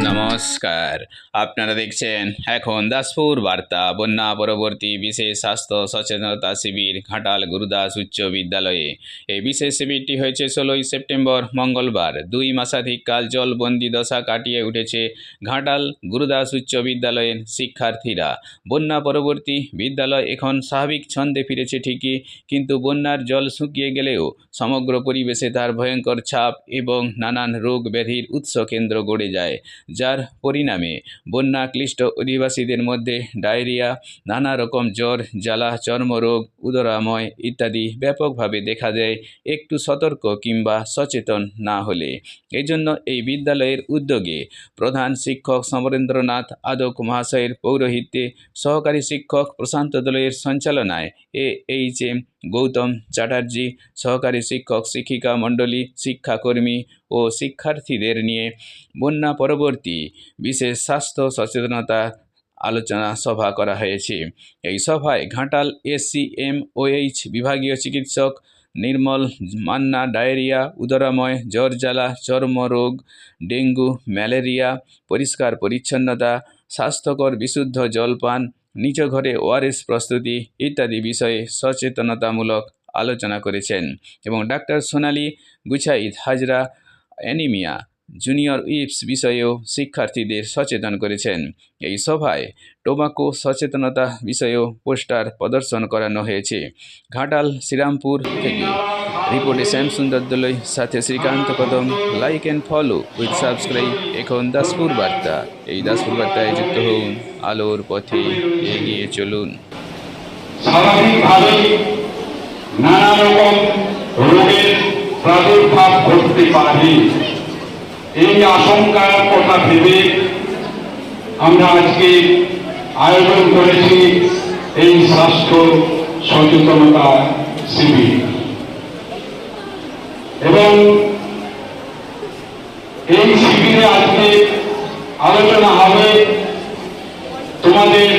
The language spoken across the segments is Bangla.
নমস্কার, আপনারা দেখছেন এখন দাসপুর বার্তা। বন্যা পরবর্তী বিশেষ স্বাস্থ্য সচেতনতা শিবির ঘাটাল গুরুদাস উচ্চ বিদ্যালয়ে। এই বিশেষ শিবিরটি হয়েছে 16ই সেপ্টেম্বর মঙ্গলবার। 2 মাসাধিক কাল জলবন্দি দশা কাটিয়ে উঠেছে ঘাটাল গুরুদাস উচ্চ বিদ্যালয়ের শিক্ষার্থীরা। বন্যা পরবর্তী বিদ্যালয় এখন স্বাভাবিক ছন্দে ফিরেছে ঠিকই, কিন্তু বন্যার জল শুকিয়ে গেলেও সমগ্র পরিবেশে তার ভয়ঙ্কর ছাপ এবং নানান রোগ ব্যাধির উৎস কেন্দ্র গড়ে যায়, যার পরিণামে বন্যা ক্লিষ্ট অধিবাসীদের মধ্যে ডায়রিয়া, নানা রকম জ্বর, জ্বালা, চর্মরোগ, উদরাময় ইত্যাদি ব্যাপকভাবে দেখা দেয় একটু সতর্ক কিংবা সচেতন না হলে। এজন্য এই বিদ্যালয়ের উদ্যোগে প্রধান শিক্ষক সমরেন্দ্রনাথ আদক মহাশয়ের পৌরোহিত্যে সহকারী শিক্ষক প্রশান্ত দলের সঞ্চালনায় AHM গৌতম চ্যাটার্জি, সহকারী শিক্ষক শিক্ষিকা মণ্ডলী, শিক্ষাকর্মী ও শিক্ষার্থীদের নিয়ে বন্যা পরবর্তী বিশেষ স্বাস্থ্য সচেতনতা আলোচনা সভা করা হয়েছে। এই সভায় ঘাটাল SCMOH বিভাগীয় চিকিৎসক নির্মল মান্না ডায়রিয়া, উদরাময়, জ্বর, জ্বালা, চর্মরোগ, ডেঙ্গু, ম্যালেরিয়া, পরিষ্কার পরিচ্ছন্নতা, স্বাস্থ্যকর বিশুদ্ধ জলপান, নিজ ঘরে ORS প্রস্তুতি ইত্যাদি বিষয়ে সচেতনতামূলক আলোচনা করেছেন। এবং doctor Sonali Guchait Hazra anaemia, junior উইপস বিষয়েও শিক্ষার্থীদের সচেতন করেছেন। এই সভায় টোবাকো সচেতনতা বিষয়েও পোস্টার প্রদর্শন করানো হয়েছে। ঘাটাল শ্রীরামপুর থেকে রিপোর্টে শ্যাম সুন্দর দলই, সাথে শ্রীকান্ত কদম। Like and follow with subscribe এখন দাসপুর বার্তা। এই দাসপুর বার্তায় যুক্ত হন, আলোর পথে এগিয়ে চলুন। স্বাভাবিকভাবেই নানা রকম রোগের প্রাদুর্ভাব ঘটতে পারে, এই আশঙ্কার কথা ভেবে আমরা আজকে আয়োজন করেছি এই স্বাস্থ্য সচেতনতা শিবির। এবং এই শিবিরে আজকে আলোচনা হবে তোমাদের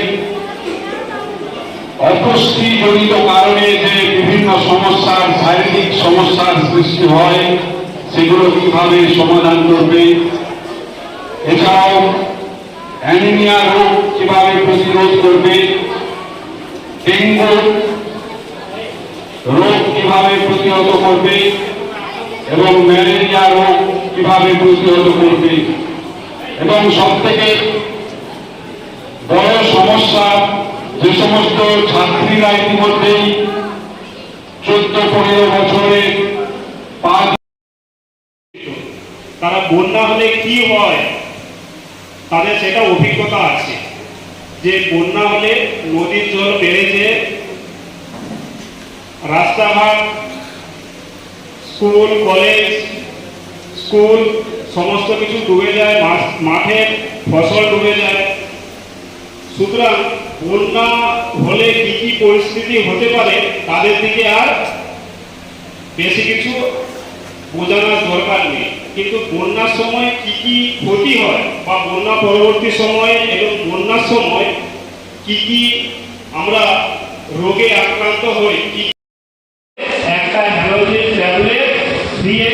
অপুষ্টিজনিত কারণে যে বিভিন্ন সমস্যার, শারীরিক সমস্যার সৃষ্টি হয়, সেগুলো কিভাবে সমাধান করবে, এছাড়াও অ্যানিমিয়া রোগ কিভাবে প্রতিরোধ করবে, ডেঙ্গু রোগ কিভাবে প্রতিহত করবে এবং ম্যালেরিয়া রোগ কিভাবে প্রতিহত করবে। এবং সবথেকে বড় সমস্যা, যে সমস্ত ছাত্রীরা ইতিমধ্যেই 14-15 বছরে তারা বন্যা হলে কি হয় তাদের সেটা অভিজ্ঞতা আছে, যে বন্যা হলে নদীর জল বেড়েছে, রাস্তাঘাট, স্কুল, কলেজ, স্কুল সমস্ত কিছু ডুবে যায়, মাঠে ফসল ডুবে যায়। সুতরাং বন্যা হলে কি কি পরিস্থিতি হতে পারে তাদের দিকে আর বেশি কিছু বোঝানোর দরকার নেই, কিন্তু বন্যার সময় কি কি ক্ষতি হয় বা বন্যা পরবর্তী সময়ে এবং বন্যার সময় কি কি আমরা রোগে আক্রান্ত হই, একটা হ্যালোজিন ট্যাবলেট দিয়ে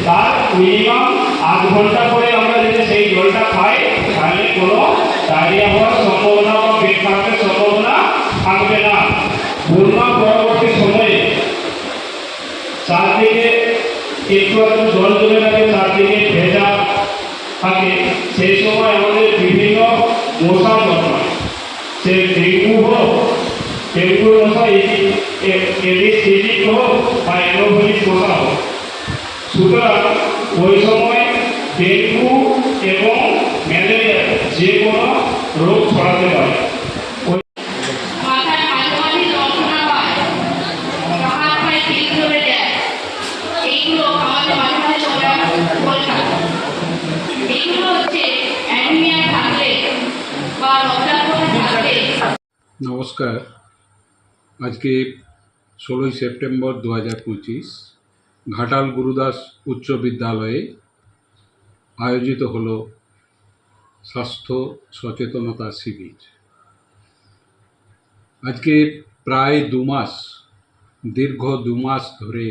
তার মিনিমাম 8 ঘন্টা করে আমরা যদি সেই জলটা খাই, তাহলে কোনো ডায়রিয়া হওয়ার সম্ভাবনা বা পেট খারাপের সম্ভাবনা থাকবে না। বন্যা পরবর্তী সময়ে চারদিকে একটু একটু জল জমে থাকে, চারদিকে ভেজা থাকে, সেই সময় আমাদের বিভিন্ন মশা জন্মায়, সে ডেঙ্গু হোক, ডেঙ্গু মশা এডিস হোক বা অ্যানোফিলিস মশা হোক। সুতরাং ওই সময় ডেঙ্গু এবং ম্যালেরিয়া যে কোনো রোগ ছড়াতে পারে। নমস্কার, আজকে 16ই সেপ্টেম্বর 2025 ঘাটাল গুরুদাস উচ্চ বিদ্যালয়ে আয়োজিত হলো স্বাস্থ্য সচেতনতা শিবির। আজকে প্রায় 2 মাস, দীর্ঘ 2 মাস ধরে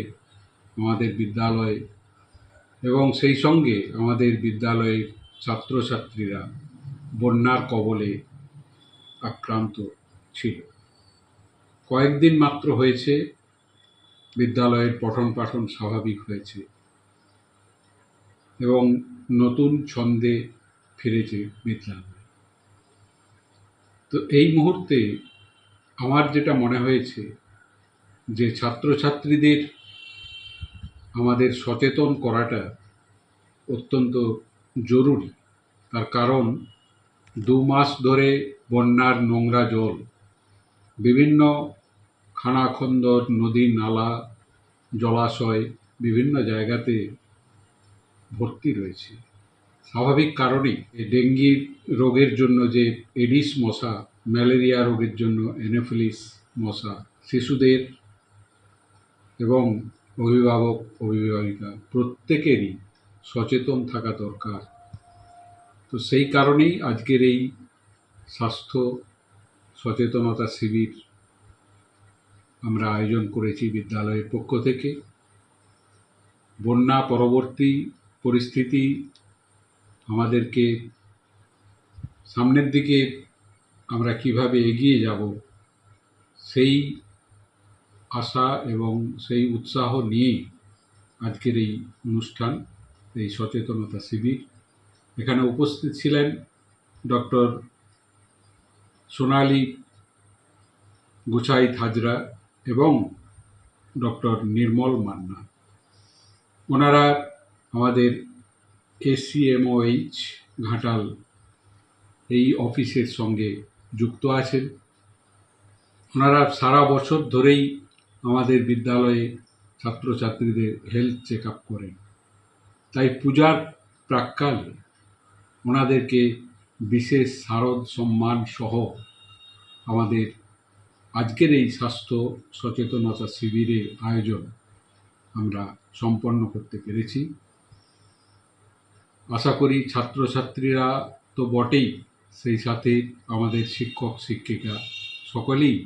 আমাদের বিদ্যালয়ে এবং সেই সঙ্গে আমাদের বিদ্যালয়ের ছাত্রছাত্রীরা বন্যার কবলে আক্রান্ত ছিল। কয়েকদিন মাত্র হয়েছে বিদ্যালয়ের পঠন পাঠন স্বাভাবিক হয়েছে এবং নতুন ছন্দে ফিরেছে বিদ্যালয়। তো এই মুহূর্তে আমার যেটা মনে হয়েছে যে ছাত্রছাত্রীদের আমাদের সচেতন করাটা অত্যন্ত জরুরি। তার কারণ 2 মাস ধরে বন্যার নোংরা জল বিভিন্ন খানাখন্দর, নদী, নালা, জলাশয় বিভিন্ন জায়গাতে ভর্তি রয়েছে। স্বাভাবিক কারণেই এই ডেঙ্গি রোগের জন্য যে এডিস মশা, ম্যালেরিয়া রোগের জন্য অ্যানোফিলিস মশা, শিশুদের এবং অভিভাবক অভিভাবিকা প্রত্যেকেরই সচেতন থাকা দরকার। তো সেই কারণেই আজকের এই স্বাস্থ্য সচেতনতা শিবির আমরা আয়োজন করেছি বিদ্যালয়ের পক্ষ থেকে। বন্যা পরবর্তী পরিস্থিতি আমাদেরকে সামনের দিকে আমরা কিভাবে এগিয়ে যাব সেই আশা এবং সেই উৎসাহ নিয়েই আজকের এই অনুষ্ঠান, এই সচেতনতা শিবির। এখানে উপস্থিত ছিলেন ডক্টর সোনালী গুছাইত হাজরা এবং ডক্টর নির্মল মান্না। ওনারা আমাদের ACMOH ঘাটাল এই অফিসের সঙ্গে যুক্ত আছেন। ওনারা সারা বছর ধরেই আমাদের বিদ্যালয়ে ছাত্রছাত্রীদের হেলথ চেক আপ করেন। তাই পূজার প্রাক্কালে ওনাদেরকে বিশেষ শারদ সম্মান সহ আমাদের আজকের এই স্বাস্থ্য সচেতনতা শিবিরের আয়োজন আমরা সম্পন্ন করতে পেরেছি। আশা করি ছাত্রছাত্রীরা তো বটেই, সেই সাথে আমাদের শিক্ষক শিক্ষিকা সকলেই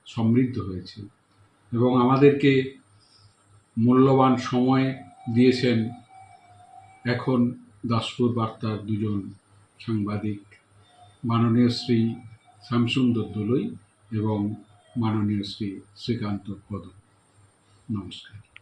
সমৃদ্ধ হয়েছে এবং আমাদেরকে মূল্যবান সময় দিয়েছেন এখন দাসপুর বার্তার 2 জন সাংবাদিক, মাননীয় শ্রী শ্যামসুন্দর দোলই এবং মাননীয় শ্রী শ্রীকান্ত পদ। নমস্কার।